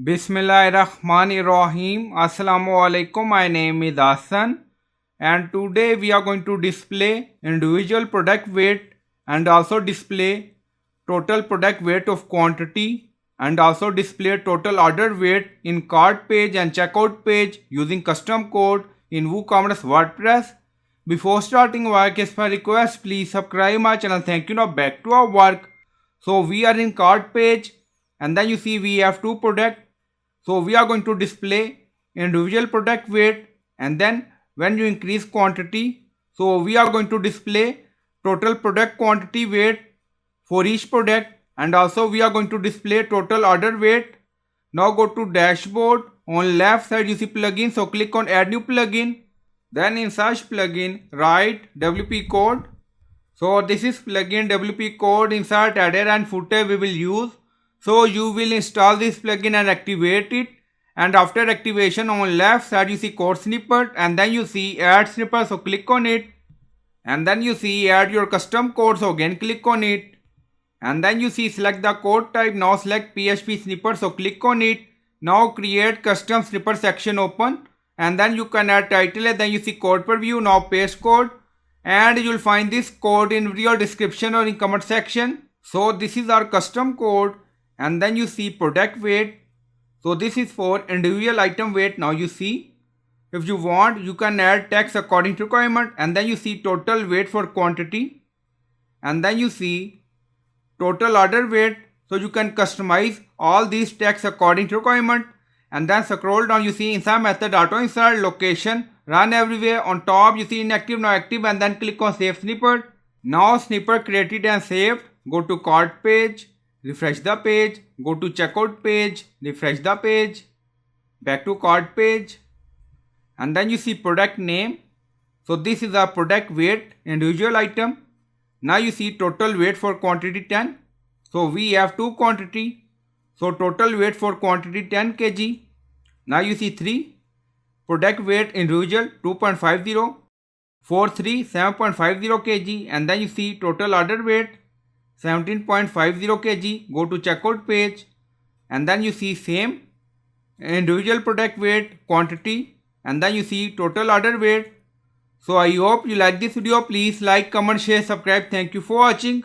Bismillahirrahmanirrahim. Assalamu alaikum. My name is Hassan, and today we are going to display individual product weight and also display total product weight of quantity and also display total order weight in cart page and checkout page using custom code in WooCommerce WordPress. Before starting work, as per request, please subscribe my channel. Thank you. Now back to our work. So we are in cart page, and then you see we have two products. So we are going to display individual product weight, and then when you increase quantity, so we are going to display total product quantity weight for each product, and also we are going to display total order weight. Now go to dashboard. On left side you see plugin, so click on add new plugin. Then in search plugin write WP code. So this is plugin WP code. Insert header and footer we will use. So you will install this plugin and activate it, and after activation on left side you see code snippet, and then you see add snippet, so click on it, and then you see add your custom code, so again click on it, and then you see select the code type. Now select PHP snippet, so click on it. Now create custom snippet section open, and then you can add title, and then you see code preview. Now paste code, and you will find this code in video description or in comment section. So this is our custom code, and then you see product weight. So this is for individual item weight. Now you see, if you want you can add text according to requirement, and then you see total weight for quantity, and then you see total order weight. So you can customize all these text according to requirement, and then scroll down, you see insert method, auto insert, location, run everywhere. On top you see inactive, now active, and then click on save snippet. Now snippet created and saved. Go to cart page, refresh the page, go to checkout page, refresh the page, back to cart page, and then you see product name. So this is a product weight individual item. Now you see total weight for quantity 10. So we have two quantity, so total weight for quantity 10 kg. Now you see 3 product weight individual 2.50, 4 3 7.50 kg, and then you see total order weight 17.50 kg. Go to checkout page, and then you see same individual product weight quantity, and then you see total order weight. So I hope you like this video. Please like, comment, share, subscribe. Thank you for watching.